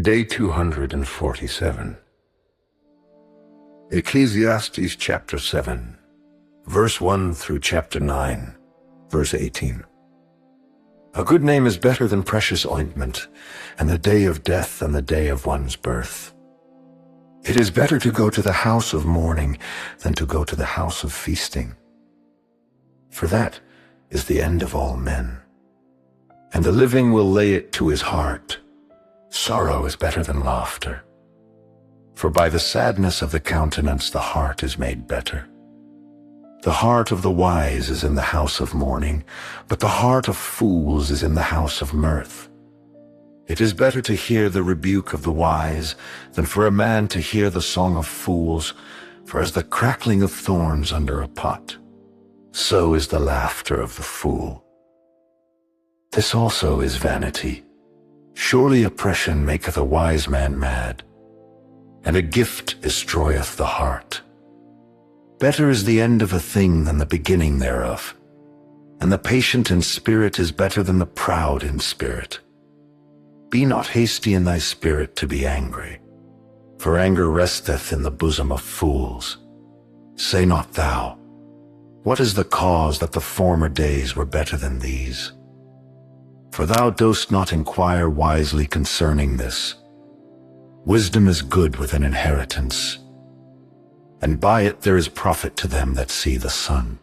Day 247. Ecclesiastes chapter 7, verse 1 through chapter 9, verse 18. A good name is better than precious ointment, and the day of death than the day of one's birth. It is better to go to the house of mourning than to go to the house of feasting. For that is the end of all men, and the living will lay it to his heart. Sorrow is better than laughter, for by the sadness of the countenance the heart is made better. The heart of the wise is in the house of mourning, but the heart of fools is in the house of mirth. It is better to hear the rebuke of the wise than for a man to hear the song of fools, for as the crackling of thorns under a pot, so is the laughter of the fool. This also is vanity. Surely oppression maketh a wise man mad, and a gift destroyeth the heart. Better is the end of a thing than the beginning thereof, and the patient in spirit is better than the proud in spirit. Be not hasty in thy spirit to be angry, for anger resteth in the bosom of fools. Say not thou, what is the cause that the former days were better than these? For thou dost not inquire wisely concerning this. Wisdom is good with an inheritance, and by it there is profit to them that see the sun.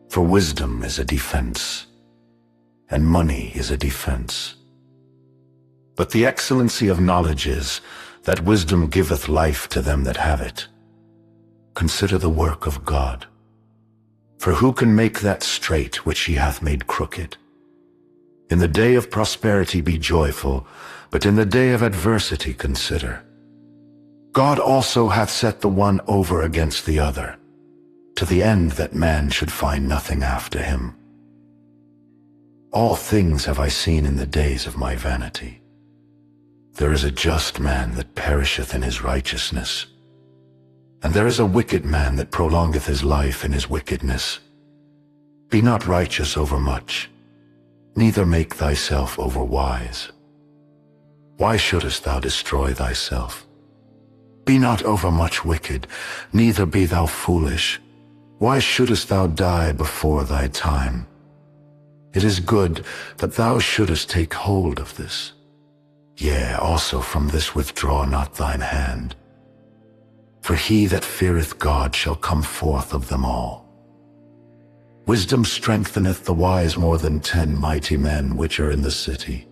For wisdom is a defense, and money is a defense. But the excellency of knowledge is, that wisdom giveth life to them that have it. Consider the work of God. For who can make that straight which he hath made crooked? In the day of prosperity be joyful, but in the day of adversity consider. God also hath set the one over against the other, to the end that man should find nothing after him. All things have I seen in the days of my vanity. There is a just man that perisheth in his righteousness, and there is a wicked man that prolongeth his life in his wickedness. Be not righteous over much, neither make thyself overwise. Why shouldest thou destroy thyself? Be not overmuch wicked, neither be thou foolish. Why shouldest thou die before thy time? It is good that thou shouldest take hold of this. Yea, also from this withdraw not thine hand. For he that feareth God shall come forth of them all. Wisdom strengtheneth the wise more than 10 mighty men which are in the city.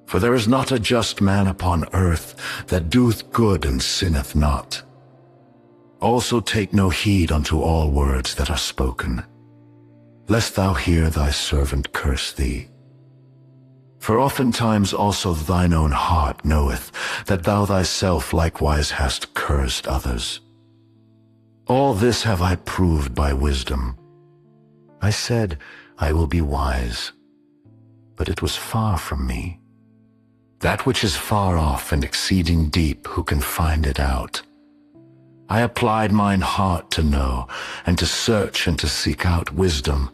For there is not a just man upon earth that doeth good and sinneth not. Also take no heed unto all words that are spoken, lest thou hear thy servant curse thee. For oftentimes also thine own heart knoweth that thou thyself likewise hast cursed others. All this have I proved by wisdom. I said, I will be wise, but it was far from me. That which is far off and exceeding deep, who can find it out? I applied mine heart to know, and to search and to seek out wisdom,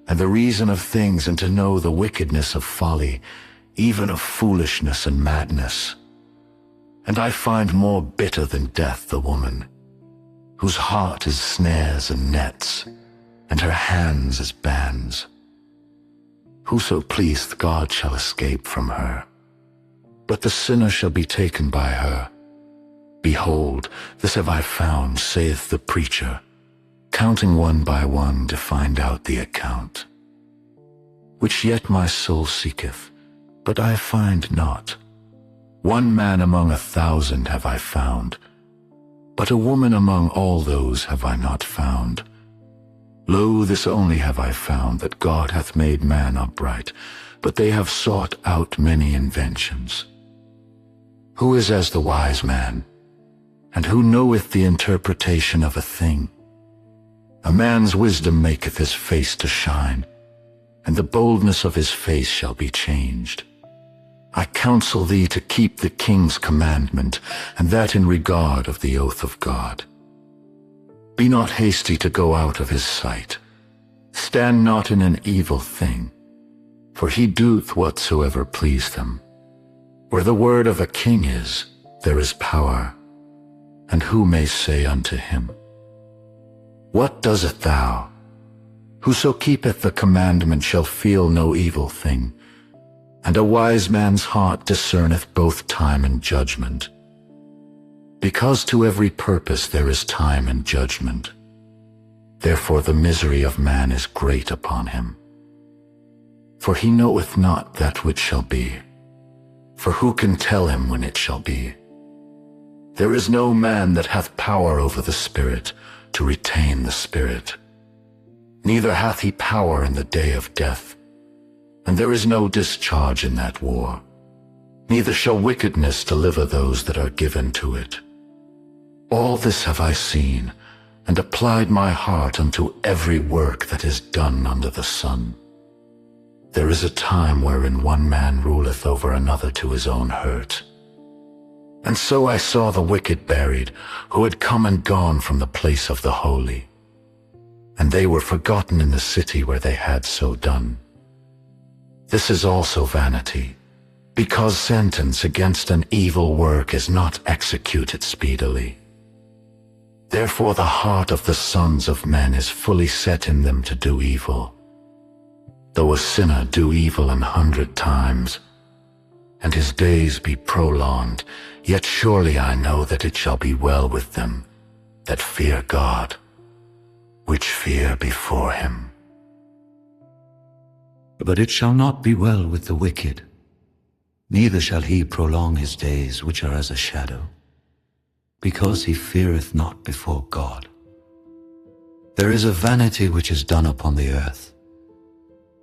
and the reason of things, and to know the wickedness of folly, even of foolishness and madness. And I find more bitter than death the woman, whose heart is snares and nets, and her hands as bands. Whoso pleaseth God shall escape from her, but the sinner shall be taken by her. Behold, this have I found, saith the preacher, counting one by one to find out the account. Which yet my soul seeketh, but I find not. One man among 1,000 have I found, but a woman among all those have I not found. Lo, this only have I found, that God hath made man upright, but they have sought out many inventions. Who is as the wise man, and who knoweth the interpretation of a thing? A man's wisdom maketh his face to shine, and the boldness of his face shall be changed. I counsel thee to keep the king's commandment, and that in regard of the oath of God. Be not hasty to go out of his sight. Stand not in an evil thing, for he doeth whatsoever pleased him. Where the word of a king is, there is power. And who may say unto him, What doest thou? Whoso keepeth the commandment shall feel no evil thing, and a wise man's heart discerneth both time and judgment. Because to every purpose there is time and judgment. Therefore the misery of man is great upon him. For he knoweth not that which shall be. For who can tell him when it shall be? There is no man that hath power over the Spirit, to retain the Spirit. Neither hath he power in the day of death. And there is no discharge in that war. Neither shall wickedness deliver those that are given to it. All this have I seen, and applied my heart unto every work that is done under the sun. There is a time wherein one man ruleth over another to his own hurt. And so I saw the wicked buried, who had come and gone from the place of the holy. And they were forgotten in the city where they had so done. This is also vanity, because sentence against an evil work is not executed speedily. Therefore the heart of the sons of men is fully set in them to do evil. Though a sinner do evil 100 times, and his days be prolonged, yet surely I know that it shall be well with them that fear God, which fear before him. But it shall not be well with the wicked, neither shall he prolong his days which are as a shadow, because he feareth not before God. There is a vanity which is done upon the earth,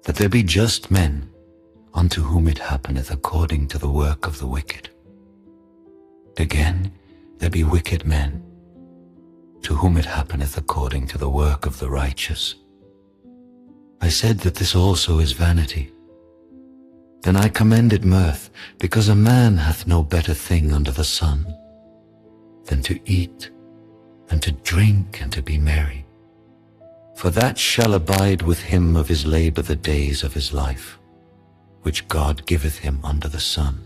that there be just men, unto whom it happeneth according to the work of the wicked. Again, there be wicked men, to whom it happeneth according to the work of the righteous. I said that this also is vanity. Then I commended mirth, because a man hath no better thing under the sun, than to eat, and to drink, and to be merry. For that shall abide with him of his labor the days of his life, which God giveth him under the sun.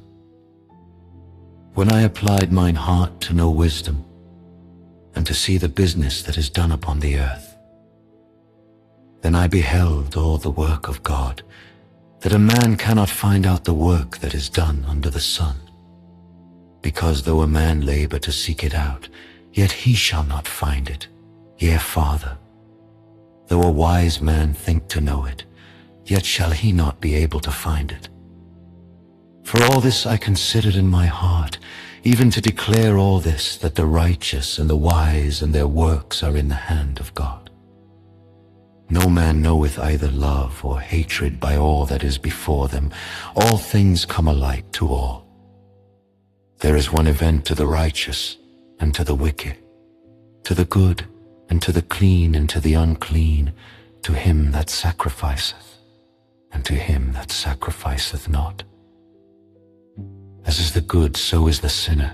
When I applied mine heart to know wisdom, and to see the business that is done upon the earth, then I beheld all the work of God, that a man cannot find out the work that is done under the sun. Because though a man labor to seek it out, yet he shall not find it, yea farther. Though a wise man think to know it, yet shall he not be able to find it. For all this I considered in my heart, even to declare all this, that the righteous and the wise and their works are in the hand of God. No man knoweth either love or hatred by all that is before them. All things come alike to all. There is one event to the righteous and to the wicked, to the good and to the clean and to the unclean, to him that sacrificeth and to him that sacrificeth not. As is the good, so is the sinner,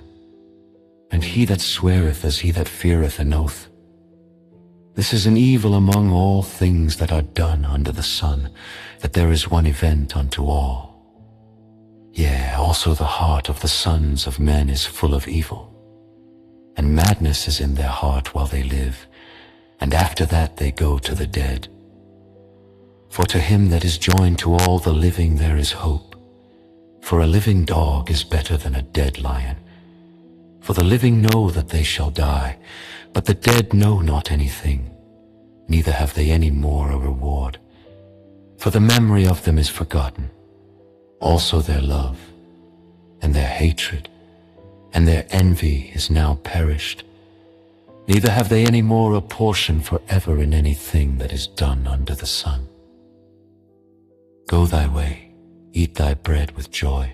and he that sweareth as he that feareth an oath. This is an evil among all things that are done under the sun, that there is one event unto all. Yea, also the heart of the sons of men is full of evil, and madness is in their heart while they live, and after that they go to the dead. For to him that is joined to all the living there is hope. For a living dog is better than a dead lion. For the living know that they shall die, but the dead know not anything, neither have they any more a reward. For the memory of them is forgotten, also their love, and their hatred, and their envy is now perished. Neither have they any more a portion forever in anything that is done under the sun. Go thy way, eat thy bread with joy,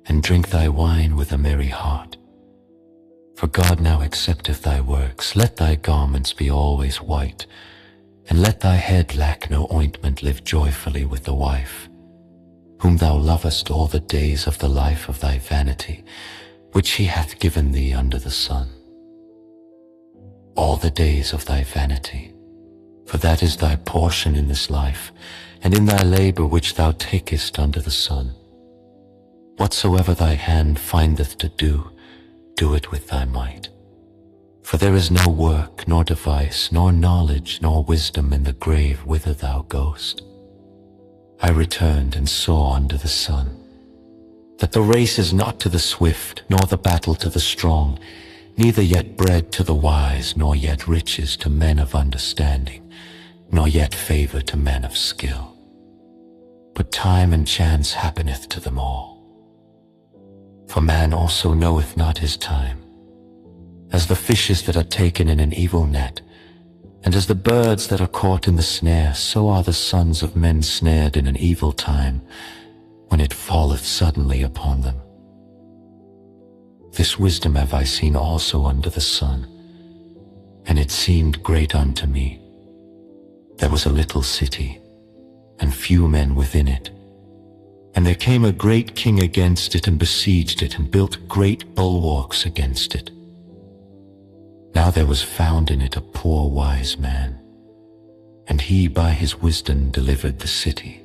and drink thy wine with a merry heart. For God now accepteth thy works. Let thy garments be always white, and let thy head lack no ointment. Live joyfully with the wife, whom thou lovest all the days of the life of thy vanity, which he hath given thee under the sun. All the days of thy vanity, for that is thy portion in this life, and in thy labor which thou takest under the sun. Whatsoever thy hand findeth to do, do it with thy might. For there is no work, nor device, nor knowledge, nor wisdom in the grave whither thou goest. I returned and saw under the sun that the race is not to the swift, nor the battle to the strong, neither yet bread to the wise, nor yet riches to men of understanding, nor yet favor to men of skill. But time and chance happeneth to them all. For man also knoweth not his time. As the fishes that are taken in an evil net, and as the birds that are caught in the snare, so are the sons of men snared in an evil time, when it falleth suddenly upon them. This wisdom have I seen also under the sun, and it seemed great unto me. There was a little city, and few men within it. And there came a great king against it, and besieged it, and built great bulwarks against it. Now there was found in it a poor wise man, and he by his wisdom delivered the city.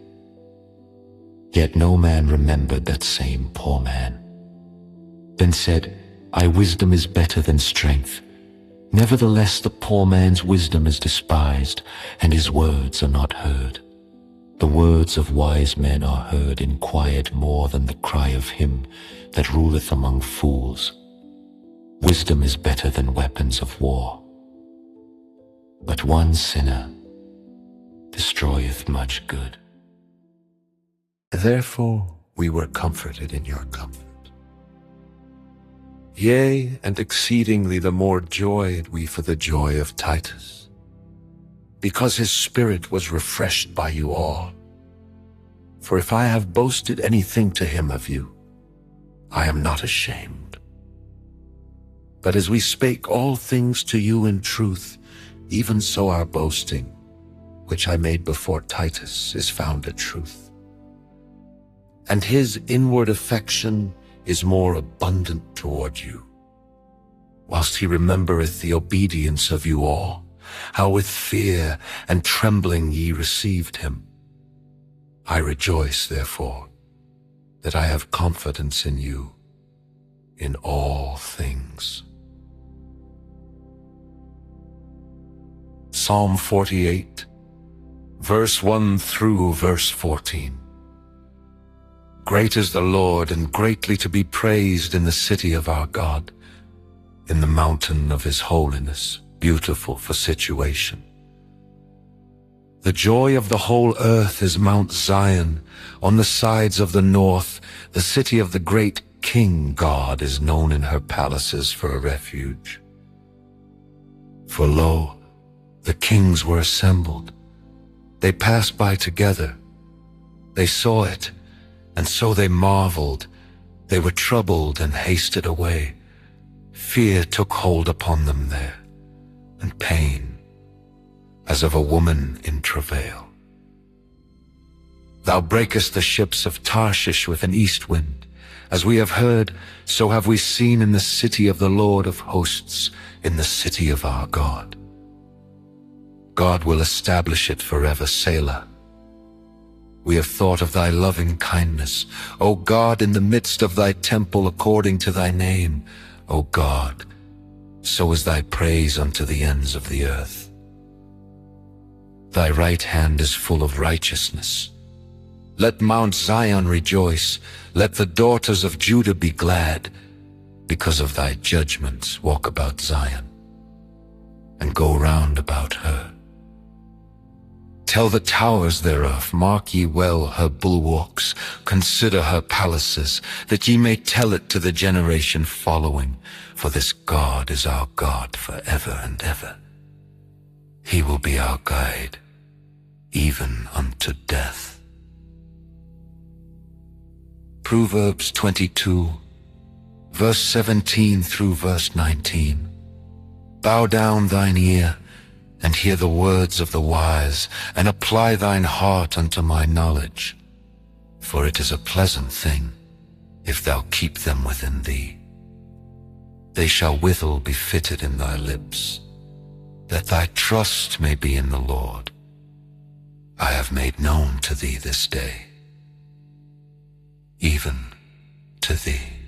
Yet no man remembered that same poor man. Then said, wisdom is better than strength. Nevertheless the poor man's wisdom is despised, and his words are not heard. The words of wise men are heard in quiet more than the cry of him that ruleth among fools. Wisdom is better than weapons of war. But one sinner destroyeth much good. Therefore we were comforted in your comfort. Yea, and exceedingly the more joyed we for the joy of Titus, because his spirit was refreshed by you all. For if I have boasted anything to him of you, I am not ashamed. But as we spake all things to you in truth, even so our boasting, which I made before Titus, is founded truth. And his inward affection is more abundant toward you, whilst he remembereth the obedience of you all, how with fear and trembling ye received him. I rejoice, therefore, that I have confidence in you in all things. Psalm 48, verse 1 through verse 14. Great is the Lord, and greatly to be praised in the city of our God, in the mountain of his holiness, beautiful for situation. The joy of the whole earth is Mount Zion, on the sides of the north. The city of the great King God is known in her palaces for a refuge. For lo, the kings were assembled. They passed by together. They saw it, and so they marveled. They were troubled and hasted away. Fear took hold upon them there, and pain, as of a woman in travail. Thou breakest the ships of Tarshish with an east wind. As we have heard, so have we seen in the city of the Lord of hosts, in the city of our God. God will establish it forever, Selah. We have thought of thy loving kindness, O God, in the midst of thy temple, according to thy name, O God. So is thy praise unto the ends of the earth. Thy right hand is full of righteousness. Let Mount Zion rejoice. Let the daughters of Judah be glad. Because of thy judgments walk about Zion, and go round about her. Tell the towers thereof, mark ye well her bulwarks, consider her palaces, that ye may tell it to the generation following. For this God is our God forever and ever. He will be our guide, even unto death. Proverbs 22, verse 17 through verse 19. Bow down thine ear, and hear the words of the wise, and apply thine heart unto my knowledge. For it is a pleasant thing, if thou keep them within thee. They shall withal be fitted in thy lips, that thy trust may be in the Lord. I have made known to thee this day, even to thee.